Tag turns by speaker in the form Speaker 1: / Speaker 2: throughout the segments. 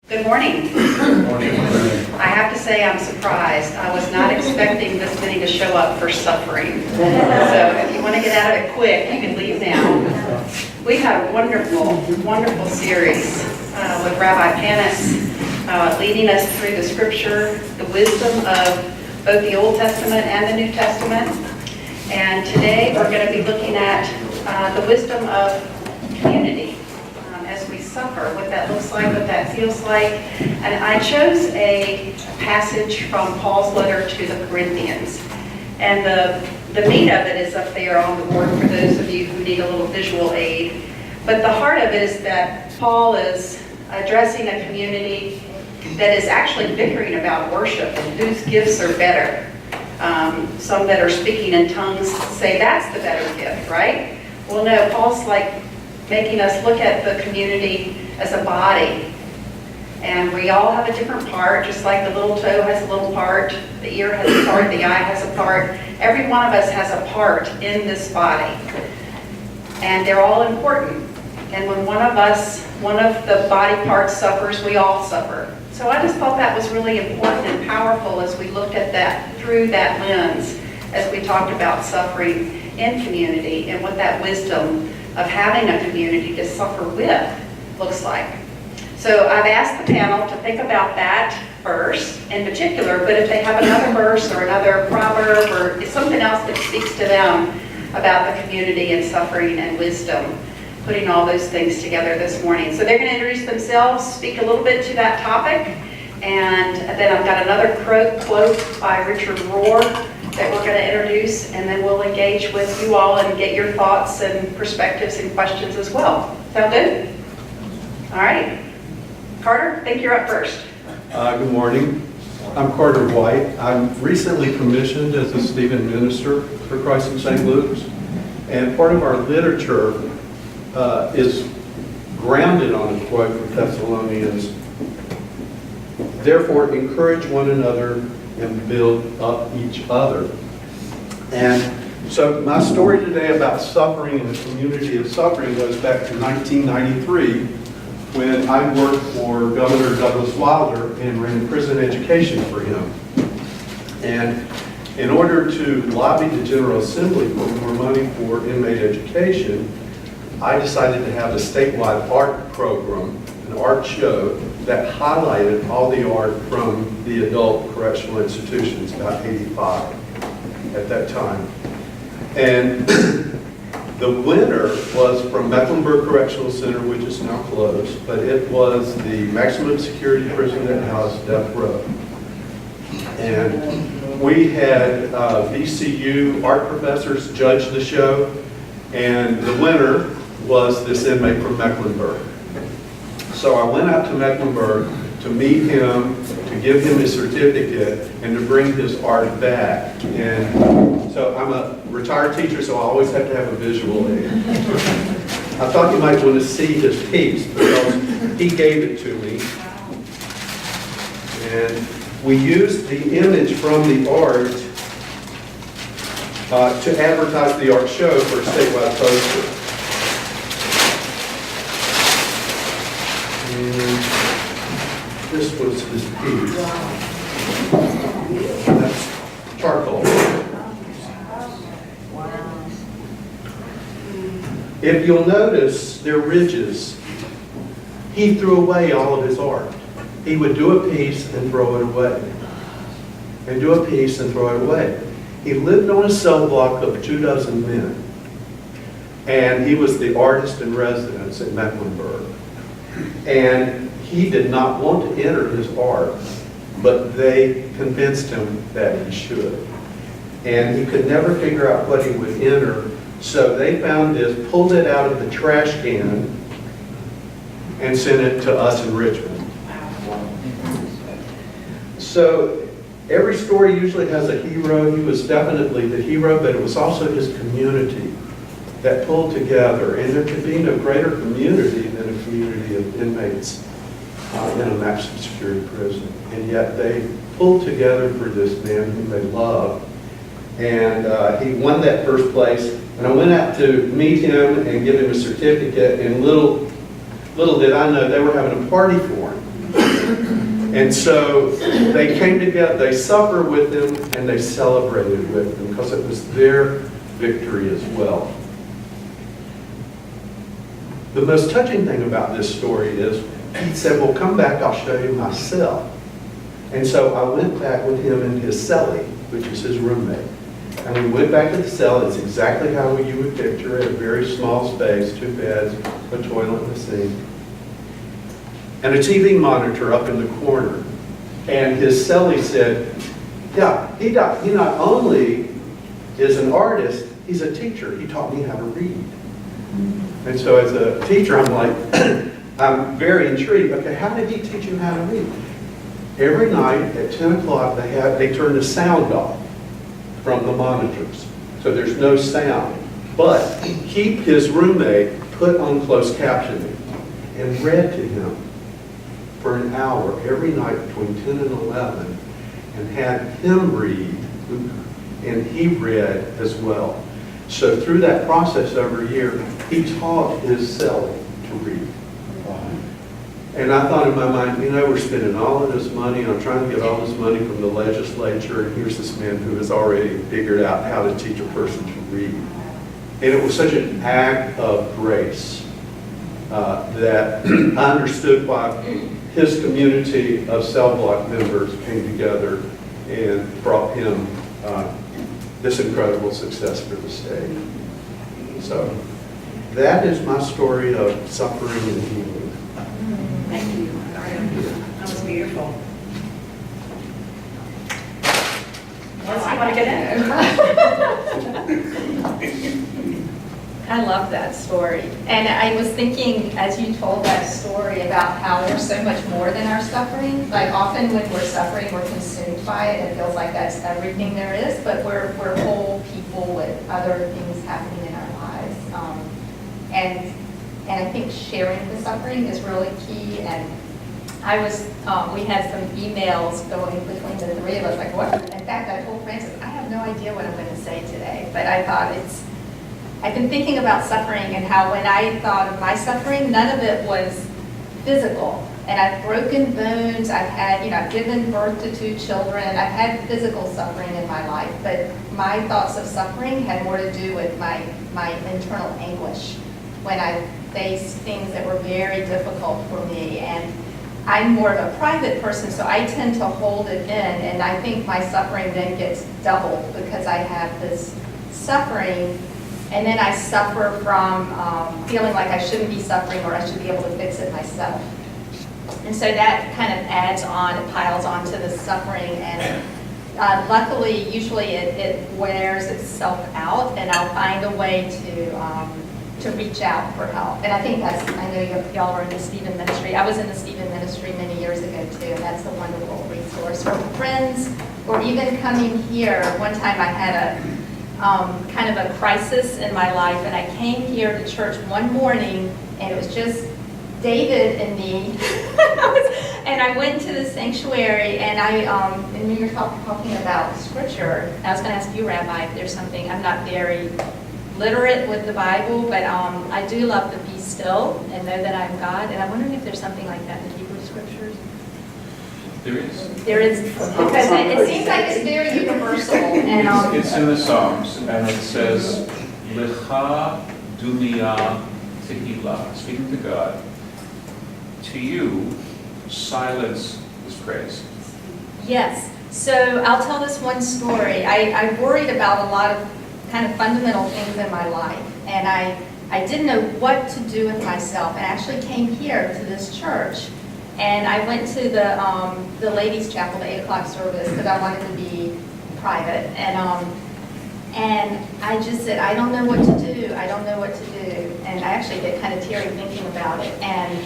Speaker 1: Good morning.
Speaker 2: Good morning.
Speaker 1: I have to say I'm surprised. I was not expecting this many to show up for suffering. So if you want to get out of it quick, you can leave now. We've had a wonderful, wonderful series with Rabbi Panis leading us through the scripture, the wisdom of both the Old Testament and the New Testament. And today we're going to be looking at the wisdom of community. As we suffer, what that looks like, what that feels like. And I chose a passage from Paul's letter to the Corinthians. And the meat of it is up there on the board for those of you who need a little visual aid. But the heart of it is that Paul is addressing a community that is actually bickering about worship and whose gifts are better. Some that are speaking in tongues say that's the better gift, right? Well, no, Paul's like making us look at the community as a body. And we all have a different part, just like the little toe has a little part, the ear has a part, the eye has a part. Every one of us has a part in this body. And they're all important. And when one of the body parts suffers, we all suffer. So I just thought that was really important and powerful as we looked at that through that lens, as we talked about suffering in community and what that wisdom of having a community to suffer with looks like. So I've asked the panel to think about that verse in particular, but if they have another verse or another proverb or something else that speaks to them about the community and suffering and wisdom, putting all those things together this morning. So they're going to introduce themselves, speak a little bit to that topic, and then I've got another quote by Richard Rohr that we're going to introduce, and then we'll engage with you all and get your thoughts and perspectives and questions as well. Sound good? All right. Carter, I think you're up first.
Speaker 2: Good morning. I'm Carter White. I'm recently commissioned as a Stephen minister for Christ in St. Luke's, and part of our literature is grounded on a quote from Thessalonians. Therefore, encourage one another and build up each other. And so my story today about suffering and the community of suffering goes back to 1993 when I worked for Governor Douglas Wilder and ran prison education for him. And in order to lobby the General Assembly for more money for inmate education, I decided to have a statewide art program, an art show that highlighted all the art from the adult correctional institutions, about 85 at that time. And the winner was from Mecklenburg Correctional Center, which is now closed, but it was the maximum security prison that housed death row. And we had VCU art professors judge the show, and the winner was this inmate from Mecklenburg. So I went out to Mecklenburg to meet him, to give him his certificate, and to bring his art back. And so I'm a retired teacher, so I always have to have a visual aid. I thought you might want to see his piece because he gave it to me. And we used the image from the art to advertise the art show for a statewide poster. This was his piece. That's charcoal. If you'll notice, they're ridges. He threw away all of his art. He would do a piece and throw it away. And do a piece and throw it away. He lived on a cell block of 24 men. And he was the artist in residence at Mecklenburg. And he did not want to enter his art, but they convinced him that he should. And he could never figure out what he would enter, so they found this, pulled it out of the trash can, and sent it to us in Richmond. So every story usually has a hero. He was definitely the hero, but it was also his community that pulled together. And there could be no greater community than a community of inmates in a maximum security prison. And yet they pulled together for this man whom they loved. And he won that first place. And I went out to meet him and give him a certificate. And little did I know they were having a party for him. And so they came together, they suffered with him, and they celebrated with him because it was their victory as well. The most touching thing about this story is he said, well, come back, I'll show you my cell. And so I went back with him in his cellie, which is his roommate. And we went back to the cell. It's exactly how you would picture it, a very small space, 2 beds, a toilet and a sink, and a TV monitor up in the corner. And his cellie said, yeah, he not only is an artist, he's a teacher. He taught me how to read. And so as a teacher, I'm like, I'm very intrigued. Okay, how did he teach you how to read? Every night at 10 o'clock, they turn the sound off from the monitors. So there's no sound. But his roommate put on closed captioning and read to him for an hour every night between 10 and 11 and had him read, and he read as well. So through that process over a year, he taught his cellie to read. And I thought in my mind, we're spending all of this money, and I'm trying to get all this money from the legislature, and here's this man who has already figured out how to teach a person to read. And it was such an act of grace that I understood why his community of cell block members came together and brought him this incredible success for the state. So that is my story of suffering and healing.
Speaker 1: Thank you. That was beautiful. Let's see what I get in.
Speaker 3: I love that story. And I was thinking, as you told that story, about how there's so much more than our suffering. Like often when we're suffering, we're consumed by it. It feels like that's everything there is, but we're whole people with other things happening in our lives. And I think sharing the suffering is really key. And we had some emails going between the three of us, like, what? In fact, I told Francis, I have no idea what I'm going to say today, but I thought I've been thinking about suffering and how when I thought of my suffering, none of it was physical. And I've broken bones, I've given birth to 2 children, I've had physical suffering in my life, but my thoughts of suffering had more to do with my internal anguish when I faced things that were very difficult for me. And I'm more of a private person, so I tend to hold it in, and I think my suffering then gets doubled because I have this suffering, and then I suffer from feeling like I shouldn't be suffering or I should be able to fix it myself. And so that kind of adds on, it piles onto the suffering, and luckily, usually it wears itself out, and I'll find a way to reach out for help. And I think I know y'all were in the Stephen ministry. I was in the Stephen ministry many years ago too, and that's a wonderful resource for friends, or even coming here. One time I had a kind of a crisis in my life, and I came here to church one morning, and it was just David and me. And I went to the sanctuary, and and we were talking about scripture. I was going to ask you, Rabbi, if there's something. I'm not very literate with the Bible, but I do love to be still and know that I'm God. And I'm wondering if there's something like that in the Hebrew scriptures.
Speaker 4: There is.
Speaker 3: There is, because it seems like it's very universal. And
Speaker 4: It's in the Psalms, and it says, Lecha dunia tehillah, speaking to God. To you, silence is praise.
Speaker 3: yes, so I'll tell this one story. I worried about a lot of kind of fundamental things in my life, and I didn't know what to do with myself, and I actually came here to this church, and I went to the ladies' chapel, the 8 o'clock service, because I wanted to be private, and I just said, I don't know what to do, I don't know what to do, and I actually get kind of teary thinking about it, and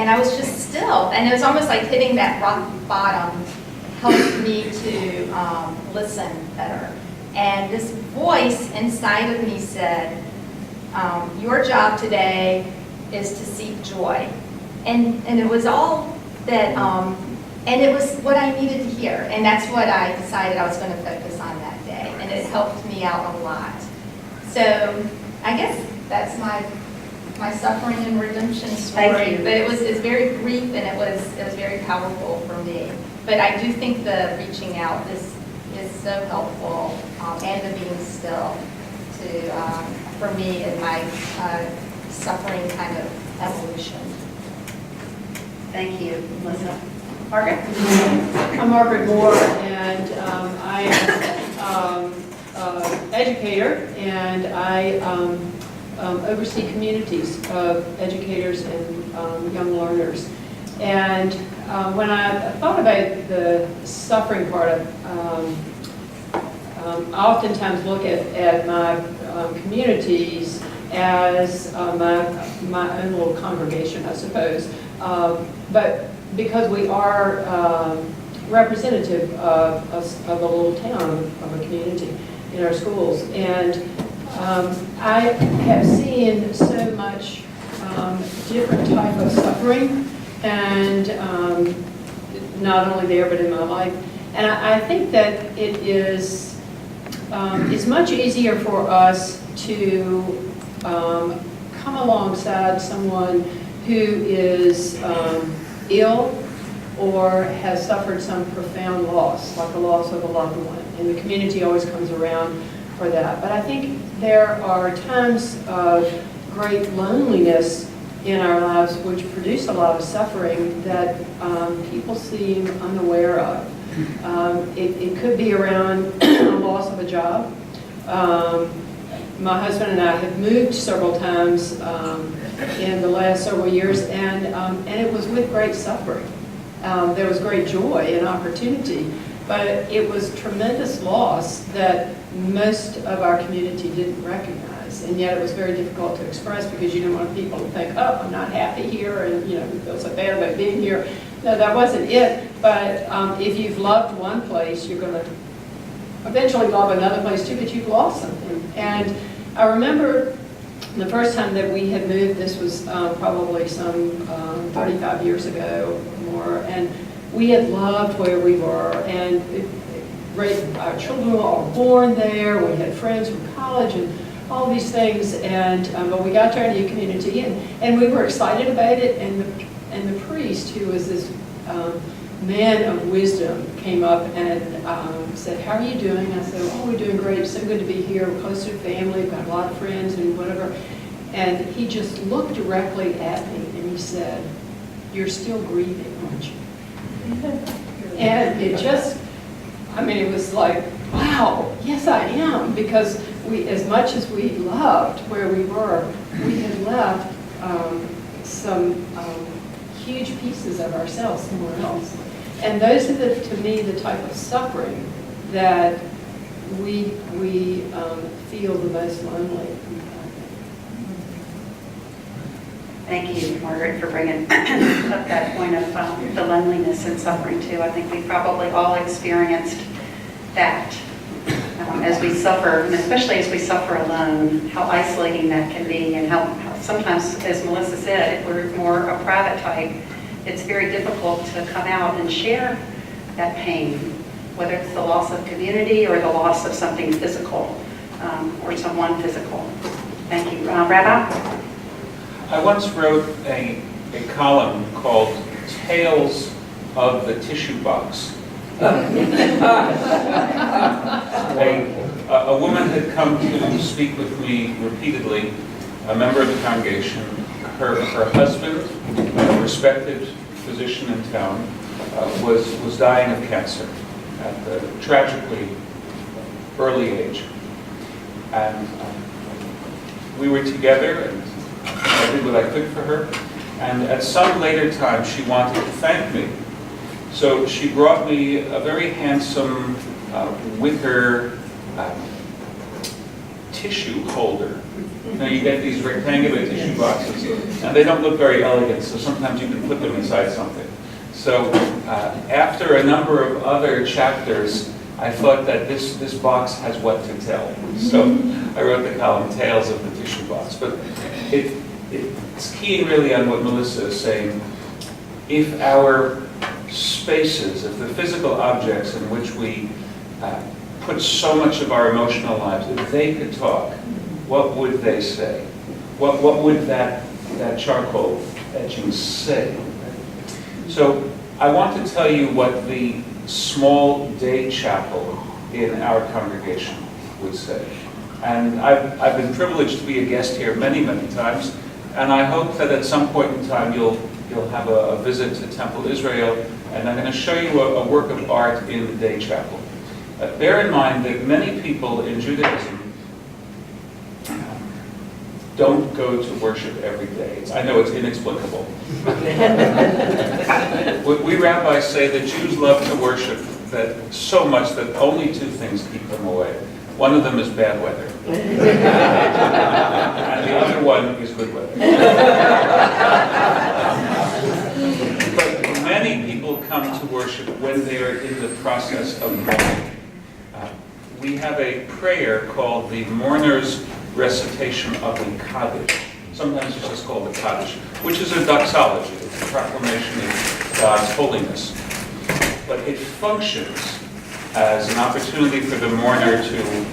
Speaker 3: I was just still, and it was almost like hitting that rock bottom helped me to listen better. And this voice inside of me said, your job today is to seek joy. And it was all that, and it was what I needed to hear. And that's what I decided I was going to focus on that day. And it helped me out a lot. So I guess that's my my suffering and redemption
Speaker 1: Thank
Speaker 3: story.
Speaker 1: you.
Speaker 3: But it's very brief, and it was very powerful for me. But I do think the reaching out is so helpful, and the being still for me in my suffering kind of evolution.
Speaker 1: Thank you, Melissa. Margaret?
Speaker 5: I'm Margaret Moore, and I am an educator, and I oversee communities of educators and young learners. And when I thought about the suffering part, I oftentimes look at my communities as my own little congregation, I suppose. But because we are representative of a little town, of a community in our schools. And I have seen so much different type of suffering, and not only there, but in my life. And I think that it is, it's much easier for us to come alongside someone who is ill or has suffered some profound loss, like a loss of a loved one. And the community always comes around for that. But I think there are times of great loneliness in our lives which produce a lot of suffering that people seem unaware of. It could be around a loss of a job. My husband and I have moved several times in the last several years, and it was with great suffering. There was great joy and opportunity, but it was tremendous loss that most of our community didn't recognize, and yet it was very difficult to express because you didn't want people to think, oh, I'm not happy here, and you feel so bad about being here. No, that wasn't it. But if you've loved one place, you're going to eventually love another place too, but you've lost something. And I remember the first time that we had moved, this was probably some 35 years ago or more, and we had loved where we were, and our children were all born there, we had friends from college and all these things, and but we got to our new community, and we were excited about it, and the priest, who was this man of wisdom, came up and said, how are you doing? I said, oh, we're doing great. It's so good to be here. We're close to family. We've got a lot of friends and whatever. And he just looked directly at me and he said, you're still grieving, aren't you? And it just, it was like, wow, yes, I am. Because we, as much as we loved where we were, we had left some huge pieces of ourselves somewhere else. And those are, to me, the type of suffering that we feel the most lonely.
Speaker 1: Thank you, Margaret, for bringing up that point of the loneliness and suffering too. I think we probably all experienced that as we suffer, and especially as we suffer alone, how isolating that can be, and how sometimes, as Melissa said, if we're more a private type, it's very difficult to come out and share that pain, whether it's the loss of community or the loss of something physical or someone physical. Thank you. Rabbi?
Speaker 4: I once wrote a column called Tales of the Tissue Box. A woman had come to speak with me repeatedly, a member of the congregation. Her husband, a respected physician in town, was dying of cancer at a tragically early age. And we were together, and I did what I could for her. And at some later time, she wanted to thank me. So she brought me a very handsome wicker tissue holder. Now you get these rectangular tissue boxes, and they don't look very elegant, so sometimes you can put them inside something. So after a number of other chapters, I thought that this box has what to tell. So I wrote the column Tales of the Tissue Box. But it's keying really on what Melissa is saying. If our spaces, if the physical objects in which we put so much of our emotional lives, if they could talk, what would they say? what would that charcoal etching say? So I want to tell you what the small day chapel in our congregation would say. And I've been privileged to be a guest here many, many times, and I hope that at some point in time you'll have a visit to Temple Israel, and I'm going to show you a work of art in the day chapel. Bear in mind that many people in Judaism don't go to worship every day. I know it's inexplicable. We rabbis say that Jews love to worship so much that only two things keep them away. One of them is bad weather. And the other one is good weather. But many people come to worship when they are in the process of mourning. We have a prayer called the Mourner's Recitation of the Kaddish. Sometimes it's just called the Kaddish, which is a doxology. It's a proclamation of God's holiness. But it functions as an opportunity for the mourner to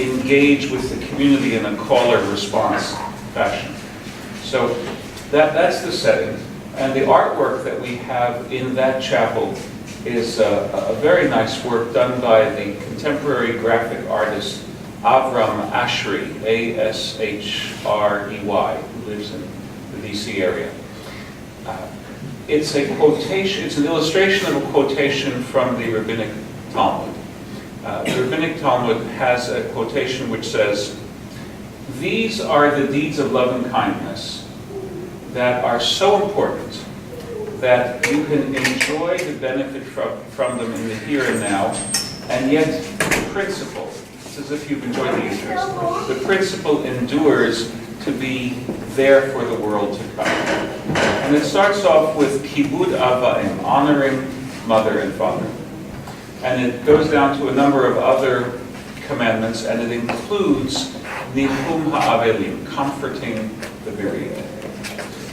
Speaker 4: engage with the community in a call-or-response fashion. So that's the setting. And the artwork that we have in that chapel is a very nice work done by the contemporary graphic artist Avram Ashrei, A-S-H-R-E-Y, who lives in the DC area. It's a quotation, it's an illustration of a quotation from the Rabbinic Talmud. The Rabbinic Talmud has a quotation which says, "These are the deeds of love and kindness that are so important that you can enjoy the benefit from them in the here and now, and yet the principle," it's as if you've enjoyed the Easter, "the principle endures to be there for the world to come." And it starts off with kibud ava'im, honoring mother and father. And it goes down to a number of other commandments, and it includes nichum ha'avelim, comforting the bereaved.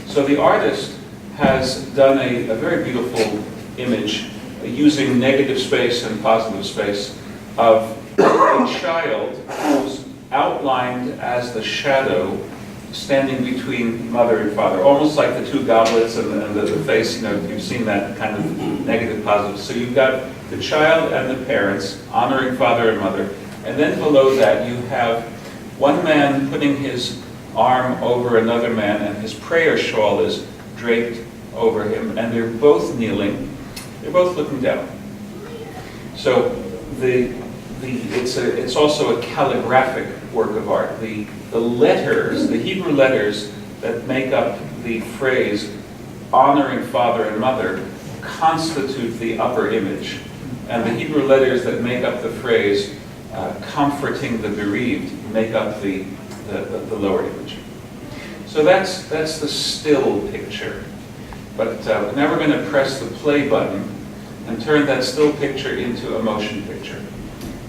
Speaker 4: So the artist has done a very beautiful image using negative space and positive space of a child who's outlined as the shadow standing between mother and father, almost like the two goblets and the face, you've seen that kind of negative positive. So you've got the child and the parents honoring father and mother, and then below that you have one man putting his arm over another man, and his prayer shawl is draped over him, and they're both kneeling, they're both looking down. So it's also a calligraphic work of art. The letters, the Hebrew letters that make up the phrase honoring father and mother constitute the upper image. And the Hebrew letters that make up the phrase comforting the bereaved make up the lower image. So that's the still picture. But now we're going to press the play button and turn that still picture into a motion picture.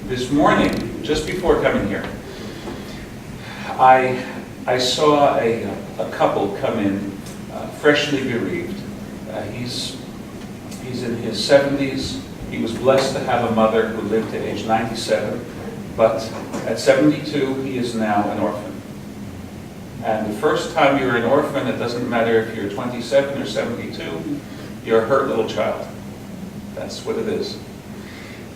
Speaker 4: This morning, just before coming here, I saw a couple come in, freshly bereaved. He's in his 70s. He was blessed to have a mother who lived to age 97, but at 72, he is now an orphan. And the first time you're an orphan, it doesn't matter if you're 27 or 72, you're a hurt little child. That's what it is.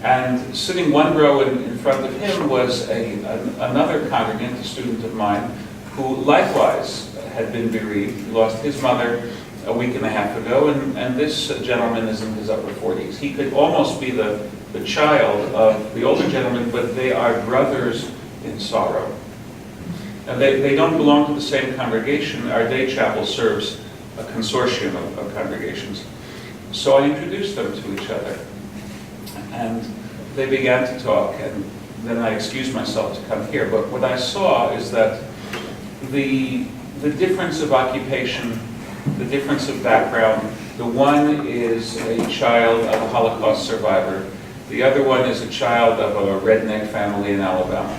Speaker 4: And sitting one row in front of him was another congregant, a student of mine, who likewise had been bereaved. He lost his mother a week and a half ago, and this gentleman is in his upper 40s. He could almost be the child of the older gentleman, but they are brothers in sorrow. And they don't belong to the same congregation. Our day chapel serves a consortium of congregations. So I introduced them to each other. And they began to talk, and then I excused myself to come here. But what I saw is that the difference of occupation, the difference of background, the one is a child of a Holocaust survivor, the other one is a child of a redneck family in Alabama.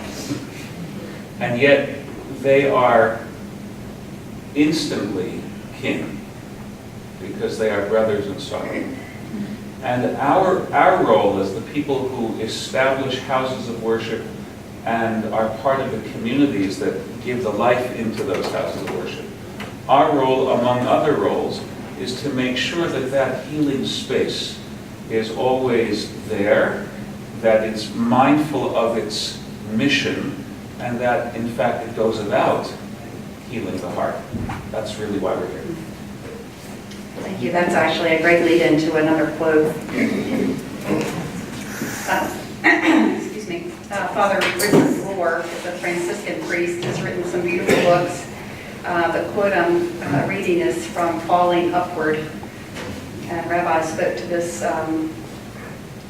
Speaker 4: And yet they are instantly kin, because they are brothers in sorrow. And our role as the people who establish houses of worship and are part of the communities that give the life into those houses of worship. Our role, among other roles, is to make sure that that healing space is always there, that it's mindful of its mission, and that, in fact, it goes about healing the heart. That's really why we're here.
Speaker 1: Thank you. That's actually a great lead into another quote. Excuse me. Father Richard Rohr, the Franciscan priest, has written some beautiful books. The quote I'm reading is from Falling Upward. And Rabbi spoke to this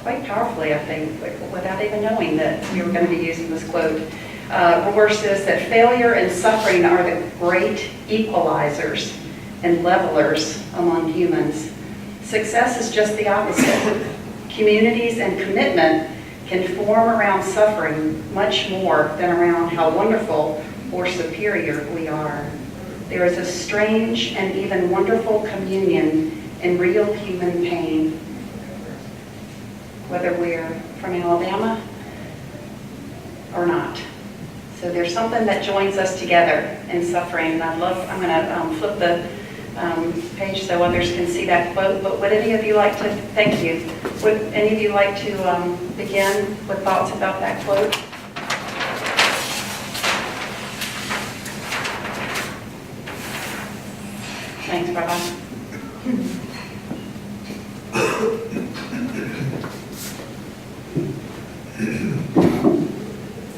Speaker 1: quite powerfully, I think, without even knowing that we were going to be using this quote. Rohr says that failure and suffering are the great equalizers and levelers among humans. Success is just the opposite. Communities and commitment can form around suffering much more than around how wonderful or superior we are. There is a strange and even wonderful communion in real human pain, whether we're from Alabama or not. So there's something that joins us together in suffering. And I'm going to flip the page so others can see that quote. But would any of you like to, thank you, would any of you like to begin with thoughts about that quote? Thanks, Rabbi.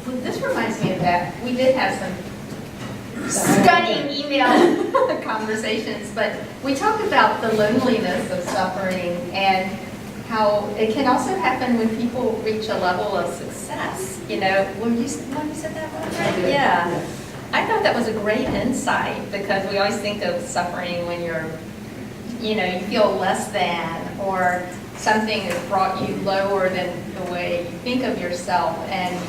Speaker 3: Well, this reminds me of that. We did have some stunning email conversations, but we talked about the loneliness of suffering and how it can also happen when people reach a level of success. You know, you said that one, right? Yeah. I thought that was a great insight because we always think of suffering when you feel less than, or something has brought you lower than the way you think of yourself. And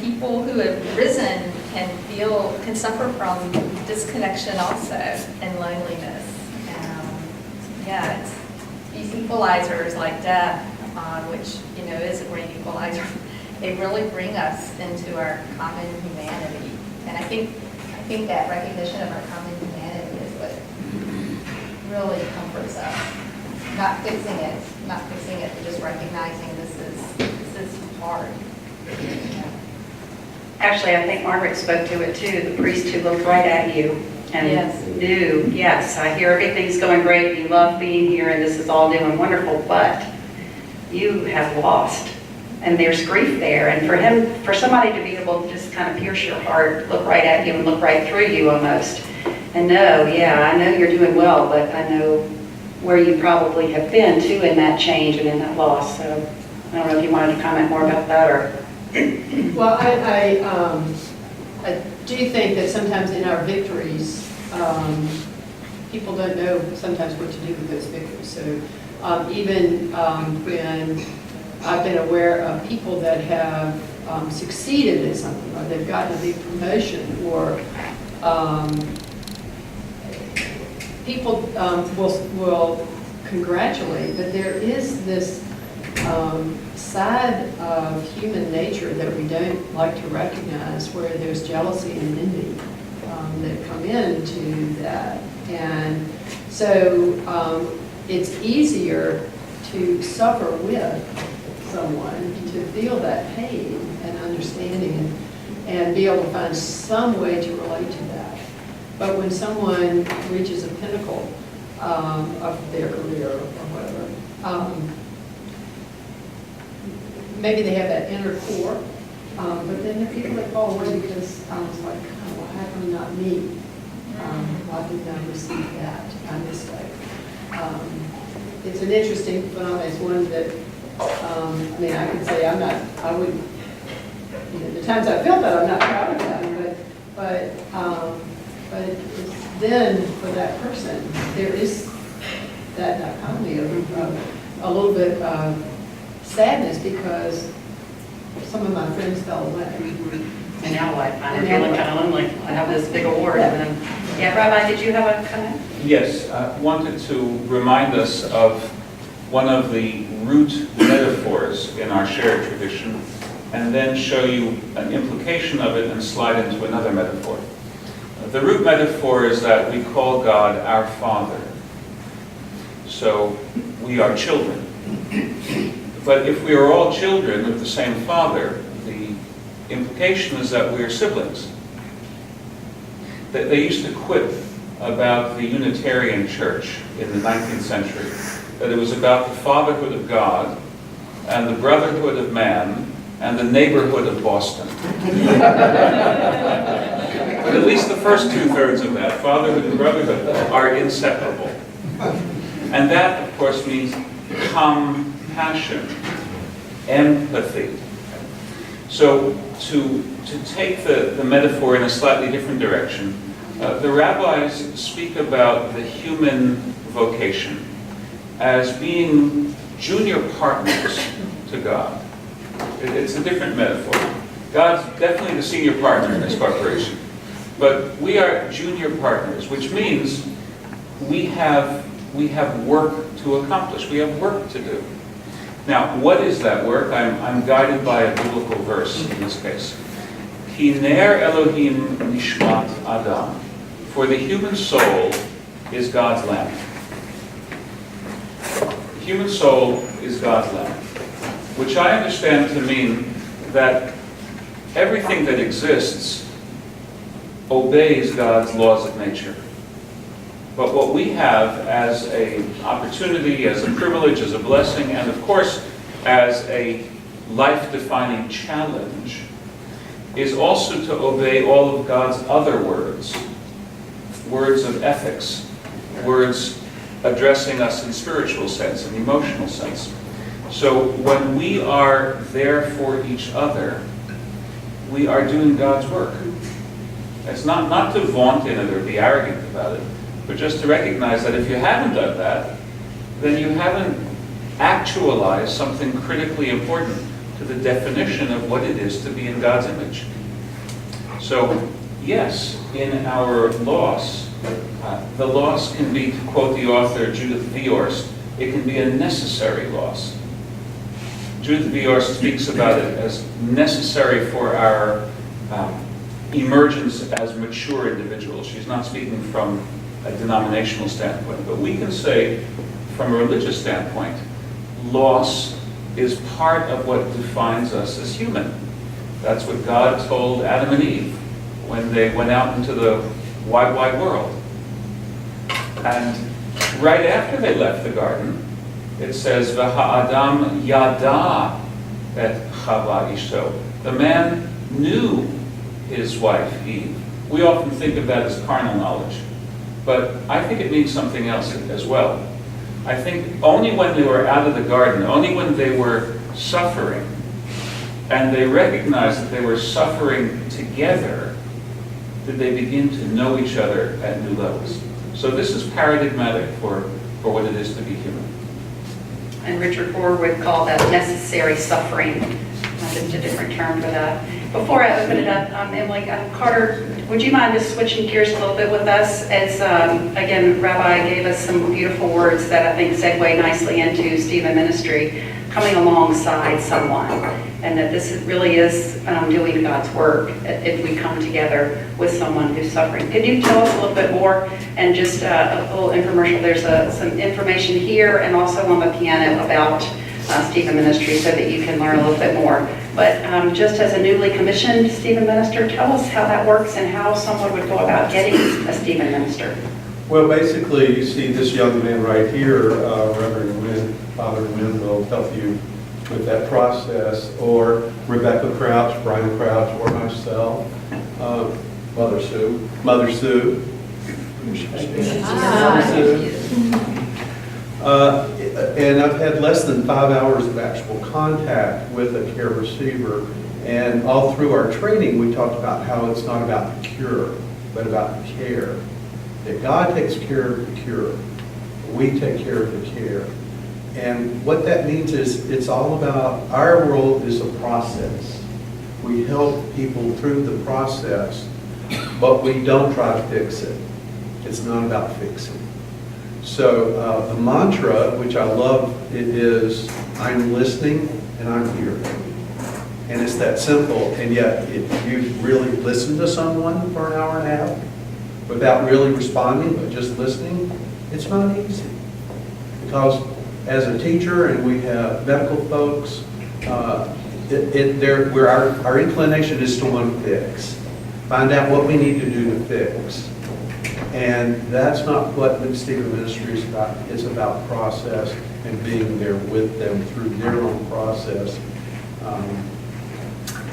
Speaker 3: people who have risen can suffer from disconnection also and loneliness. It's these equalizers like death, which is a great equalizer. They really bring us into our common humanity. And I think that recognition of our common humanity is what really comforts us. Not fixing it, but just recognizing this is hard.
Speaker 1: Actually, I think Margaret spoke to it too, the priest who looked right at you and knew, yes, I hear everything's going great, you love being here, and this is all new and wonderful, but you have lost. And there's grief there. And for somebody to be able to just kind of pierce your heart, look right at you and look right through you almost, and know, I know you're doing well, but I know where you probably have been too in that change and in that loss. So I don't know if you wanted to comment more about that or.
Speaker 5: Well, I do think that sometimes in our victories, people don't know sometimes what to do with those victories. So even when I've been aware of people that have succeeded in something, or they've gotten a big promotion, or people will congratulate, but there is this side of human nature that we don't like to recognize, where there's jealousy and envy that come into that. And so it's easier to suffer with someone, to feel that pain and understanding and be able to find some way to relate to that. But when someone reaches a pinnacle of their career or whatever, maybe they have that inner core, but then there are people that fall away because I was like, oh, how come not me? Why didn't I receive that? I missed it. It's an interesting phenomenon. It's one that, I could say I wouldn't, the times I feel that I'm not proud of that, but it's then for that person, there is that dichotomy of a little bit of sadness because some of my friends fell away.
Speaker 1: And now what? I'm feeling kind of lonely. I have this big award. And then, Rabbi, did you have a comment?
Speaker 4: Yes, I wanted to remind us of one of the root metaphors in our shared tradition, and then show you an implication of it and slide into another metaphor. The root metaphor is that we call God our Father. So we are children. But if we are all children of the same Father, the implication is that we are siblings. They used to quip about the Unitarian Church in the 19th century, that it was about the fatherhood of God and the brotherhood of man and the neighborhood of Boston. But at least the first two-thirds of that, fatherhood and brotherhood, are inseparable. And that, of course, means compassion, empathy. So to take the metaphor in a slightly different direction, the rabbis speak about the human vocation as being junior partners to God. It's a different metaphor. God's definitely the senior partner in this corporation. But we are junior partners, which means we have work to accomplish. We have work to do. Now, what is that work? I'm guided by a biblical verse in this case. Ki ner Elohim nishmat Adam. For the human soul is God's lamp. The human soul is God's lamp, which I understand to mean that everything that exists obeys God's laws of nature. But what we have as an opportunity, as a privilege, as a blessing, and of course as a life-defining challenge, is also to obey all of God's other words. Words of ethics, words addressing us in spiritual sense and emotional sense. So when we are there for each other, we are doing God's work. It's not to vaunt in it or be arrogant about it, but just to recognize that if you haven't done that, then you haven't actualized something critically important to the definition of what it is to be in God's image. So, yes, in our loss, the loss can be, to quote the author Judith Viorst, it can be a necessary loss. Judith Viorst speaks about it as necessary for our emergence as mature individuals. She's not speaking from a denominational standpoint, but we can say, from a religious standpoint, loss is part of what defines us as human. That's what God told Adam and Eve when they went out into the wide, wide world. And right after they left the garden, it says, V'ha'adam yada et chava ishto. The man knew his wife, Eve. We often think of that as carnal knowledge, but I think it means something else as well. I think only when they were out of the garden, only when they were suffering, and they recognized that they were suffering together, did they begin to know each other at new levels. So this is paradigmatic for what it is to be human.
Speaker 1: And Richard Rohr would call that necessary suffering. Just a different term for that. Before I open it up, Emily, Carter, would you mind just switching gears a little bit with us? As, again, Rabbi gave us some beautiful words that I think segue nicely into Stephen Ministry, coming alongside someone, and that this really is doing God's work if we come together with someone who's suffering. Can you tell us a little bit more? And just a little infomercial, there's some information here and also on the piano about Stephen Ministry so that you can learn a little bit more. But just as a newly commissioned Stephen Minister, tell us how that works and how someone would go about getting a Stephen Minister.
Speaker 2: Well, basically, you see this young man right here, Reverend Wynn, Father Wynn will help you with that process, or Rebecca Crouch, Brian Crouch, or myself, Mother Sue. And I've had less than 5 hours of actual contact with a care receiver, and all through our training we talked about how it's not about the cure, but about the care. That God takes care of the cure, we take care of the care. And what that means is it's all about, our role is a process. We help people through the process, but we don't try to fix it. It's not about fixing. So the mantra, which I love, it is, I'm listening and I'm here. And it's that simple, and yet if you really listen to someone for an hour and a half without really responding, but just listening, it's not easy. Because as a teacher, and we have medical folks, our inclination is to want to fix. Find out what we need to do to fix. And that's not what Steeper Ministry is about. It's about process and being there with them through their own process.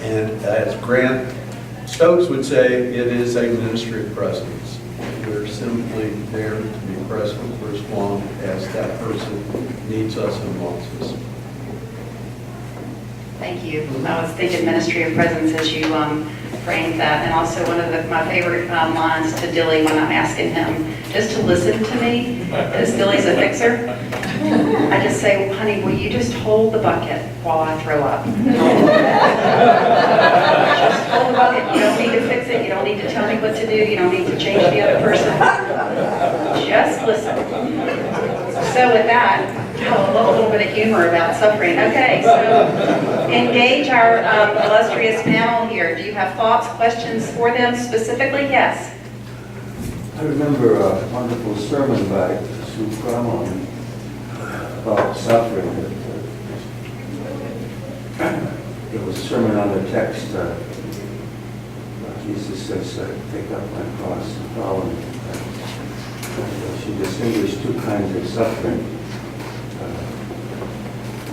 Speaker 2: And as Grant Stokes would say, it is a ministry of presence. We're simply there to be present for as long as that person needs us and wants us.
Speaker 1: Thank you. I was thinking ministry of presence as you framed that, and also one of my favorite lines to Dilly when I'm asking him just to listen to me, because Dilly's a fixer. I just say, honey, will you just hold the bucket while I throw up? Just hold the bucket. You don't need to fix it. You don't need to tell me what to do. You don't need to change the other person. Just listen. So with that, a little bit of humor about suffering. Okay, so engage our illustrious panel here. Do you have thoughts, questions for them specifically? Yes.
Speaker 6: I remember a wonderful sermon by Sue Cramon about suffering. It was a sermon on the text, Jesus says, take up my cross and follow me. She distinguished two kinds of suffering.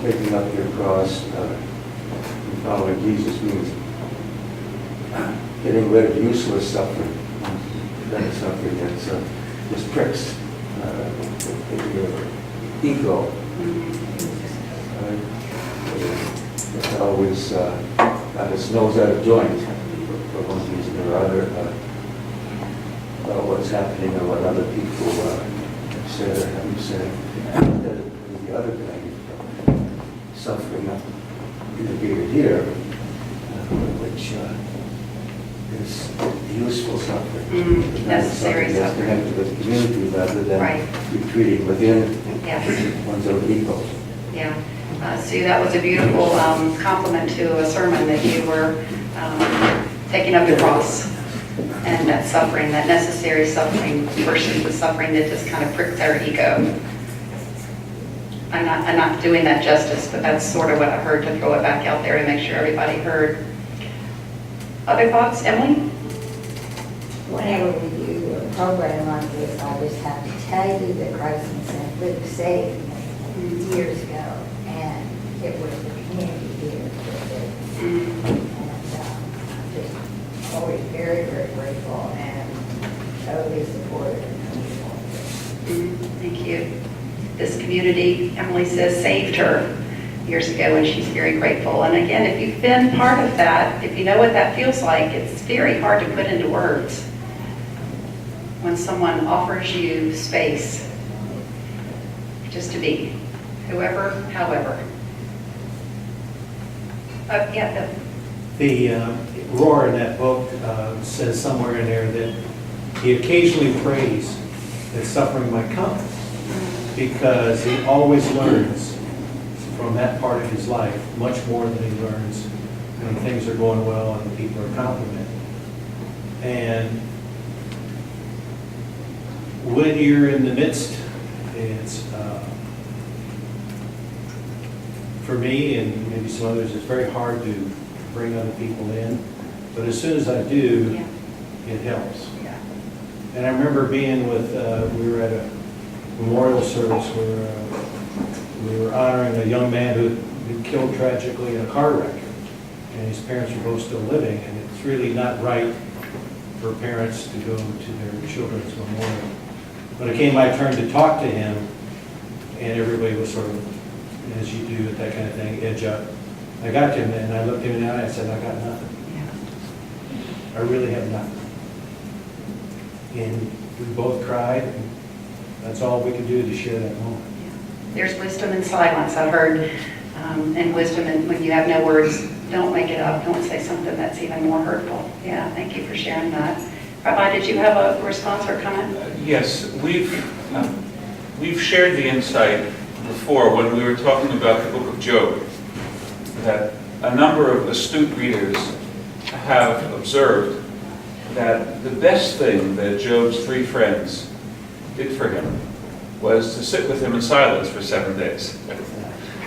Speaker 6: Taking up your cross and following Jesus means getting rid of useless suffering. That suffering that's just pricks your ego. It's always got its nose out of joint for one reason or other about what's happening or what other people have said or haven't said. The other kind of suffering indicated here, which is useful suffering.
Speaker 1: Necessary
Speaker 6: That's
Speaker 1: suffering.
Speaker 6: connected with community rather than
Speaker 1: Right.
Speaker 6: retreating within
Speaker 1: Yes.
Speaker 6: one's own ego.
Speaker 1: Yeah. Sue, that was a beautiful compliment to a sermon that you were taking up your cross. And that suffering, that necessary suffering versus the suffering that just kind of pricks our ego. I'm not doing that justice, but that's sort of what I heard, to throw it back out there to make sure everybody heard. Other thoughts, Emily?
Speaker 7: Whenever we do a program like this, I just have to tell you that Christ and St. Luke saved me years ago, and it was the community here that did it. And I'm just always very, very grateful and totally supportive and
Speaker 1: Thank you. This community, Emily says, saved her years ago, and she's very grateful. And again, if you've been part of that, if you know what that feels like, it's very hard to put into words when someone offers you space just to be, whoever, however. Yeah,
Speaker 8: The Rohr in that book says somewhere in there that he occasionally prays that suffering might come, because he always learns from that part of his life much more than he learns when things are going well and people are complimenting. And when you're in the midst, it's for me and maybe some others, it's very hard to bring other people in, but as soon as I do, it helps.
Speaker 1: yeah.
Speaker 8: And I remember being with, we were at a memorial service where we were honoring a young man who had been killed tragically in a car wreck, and his parents were both still living, and it's really not right for parents to go to their children's memorial. When it came my turn to talk to him, and everybody was sort of, as you do with that kind of thing, edge up. I got to him and I looked him in the eye and I said, I got nothing. I really have nothing. And we both cried, and that's all we could do to share that moment.
Speaker 1: There's wisdom in silence, I've heard, and wisdom in when you have no words, don't make it up, don't say something that's even more hurtful. Yeah, thank you for sharing that. Rabbi, did you have a response or comment?
Speaker 4: Yes, we've shared the insight before when we were talking about the book of Job, that a number of astute readers have observed that the best thing that Job's 3 friends did for him was to sit with him in silence for 7 days.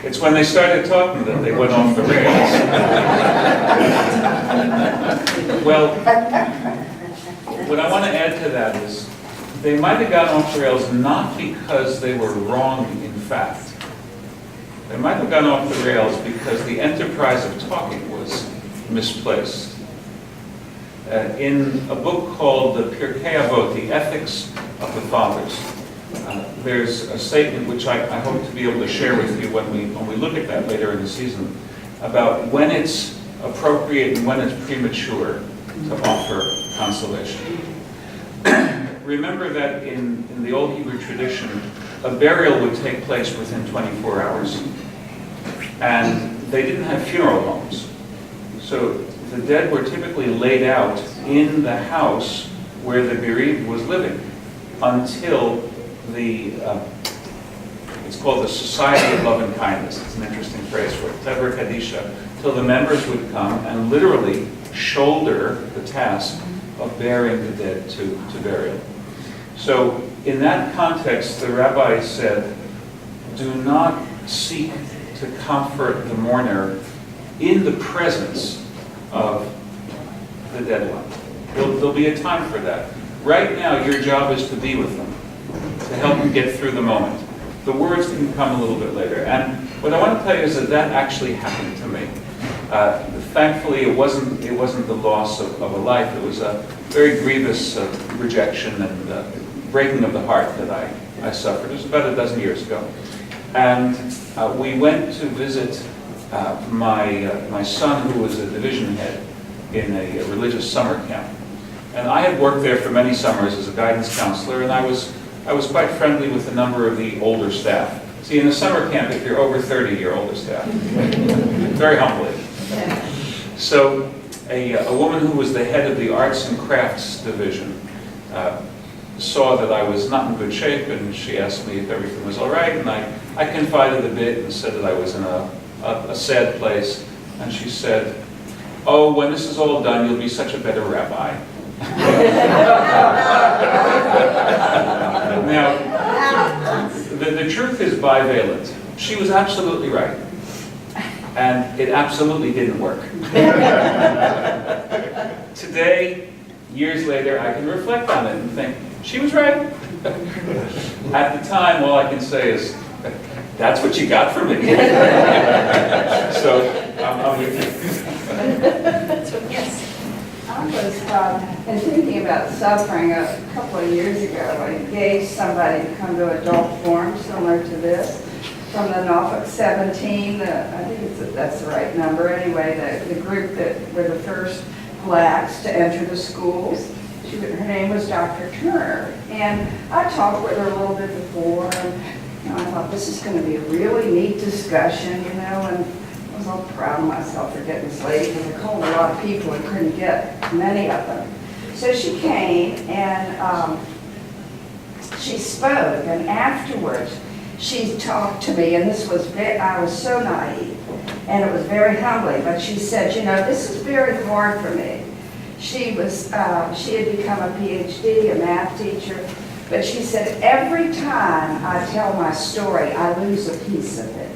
Speaker 4: It's when they started talking that they went off the rails. Well, what I want to add to that is they might have gotten off the rails not because they were wrong in fact. They might have gone off the rails because the enterprise of talking was misplaced. In a book called the Pirkei Avot, The Ethics of the Fathers, there's a statement which I hope to be able to share with you when we look at that later in the season, about when it's appropriate and when it's premature to offer consolation. Remember that in the old Hebrew tradition, a burial would take place within 24 hours. And they didn't have funeral homes. So the dead were typically laid out in the house where the bereaved was living until it's called the Society of Love and Kindness. It's an interesting phrase for it, Tever Kadisha, till the members would come and literally shoulder the task of bearing the dead to burial. So in that context, the rabbi said, do not seek to comfort the mourner in the presence of the dead one. There'll be a time for that. Right now, your job is to be with them, to help them get through the moment. The words can come a little bit later. And what I want to tell you is that actually happened to me. Thankfully, it wasn't the loss of a life. It was a very grievous rejection and breaking of the heart that I suffered. It was about a dozen years ago. And we went to visit my son, who was a division head in a religious summer camp. And I had worked there for many summers as a guidance counselor, and I was quite friendly with a number of the older staff. See, in a summer camp, if you're over 30, you're older staff. Very humbling. So a woman who was the head of the arts and crafts division saw that I was not in good shape, and she asked me if everything was all right, and I confided a bit and said that I was in a sad place, and she said, oh, when this is all done, you'll be such a better rabbi. Now, the truth is bivalent. She was absolutely right. And it absolutely didn't work. Today, years later, I can reflect on it and think, she was right. At the time, all I can say is, that's what you got from me. So, I'm with you.
Speaker 3: Yes.
Speaker 9: I was thinking about suffering a couple of years ago. I engaged somebody to come to adult forum similar to this from the Norfolk 17. I think that's the right number. Anyway, the group that were the first blacks to enter the schools. Her name was Dr. Turner. And I talked with her a little bit before. And, I thought this is going to be a really neat discussion, and I was all proud of myself for getting this lady because I called a lot of people and couldn't get many of them. So she came and she spoke, and afterwards she talked to me, and I was so naive, and it was very humbling, but she said, this is very hard for me. She had become a PhD, a math teacher, but she said, every time I tell my story, I lose a piece of it.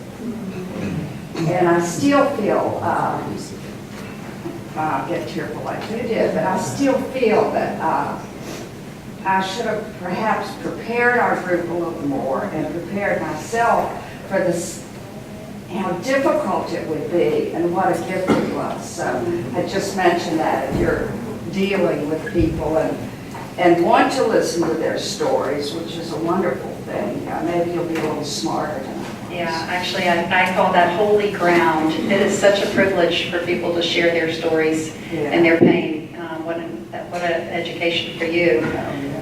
Speaker 9: And I still feel, I'll get tearful like you did, but I still feel that I should have perhaps prepared our group a little more and prepared myself for this, how difficult it would be and what a gift it was. So I just mentioned that if you're dealing with people and want to listen to their stories, which is a wonderful thing, maybe you'll be a little smarter than I was.
Speaker 1: Yeah, actually, I call that holy ground. It is such a privilege for people to share their stories and their pain. What an education for you.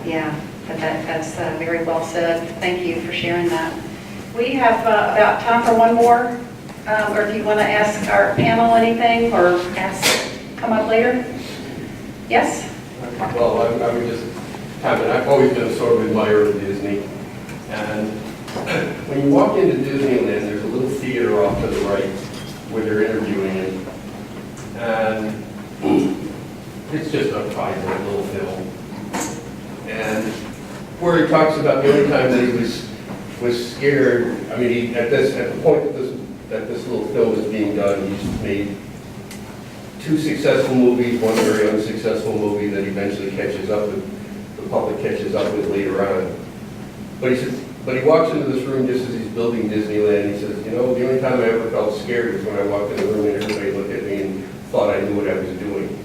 Speaker 1: Yeah, but that's very well said. Thank you for sharing that. We have about time for one more, or if you want to ask our panel anything or come up later. Yes?
Speaker 10: Well, I would just I've always been a sort of admirer of Disney. And when you walk into Disneyland, there's a little theater off to the right. where they're interviewing him. And it's just a 5-minute little film. And where he talks about the only time that he was scared, I mean, at the point that this little film is being done, he's made 2 successful movies, one very unsuccessful movie that eventually the public catches up with later on. But he said, but he walks into this room just as he's building Disneyland. He says, you know, the only time I ever felt scared was when I walked in the room and everybody looked at me and thought I knew what I was doing.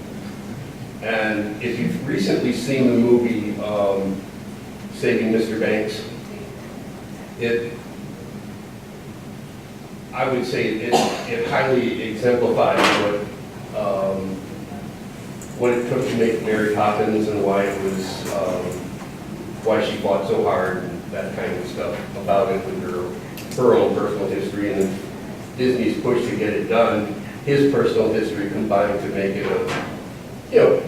Speaker 10: And if you've recently seen the movie Saving Mr. Banks, I would say it highly exemplifies what it took to make Mary Poppins and why it was, why she fought so hard and that kind of stuff about it with her own personal history and then Disney's push to get it done, his personal history combined to make it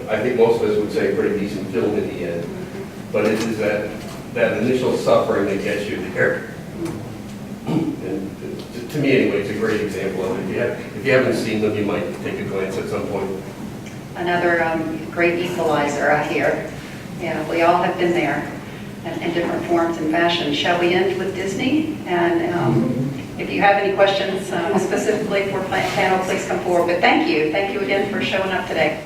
Speaker 10: I think most of us would say a pretty decent film in the end. But it is that initial suffering that gets you there. And to me anyway, it's a great example of it. If you haven't seen them, you might take a glance at some point.
Speaker 1: Another great equalizer out here. Yeah, we all have been there in different forms and fashions. Shall we end with Disney? And if you have any questions specifically for panel, please come forward. But thank you. Thank you again for showing up today.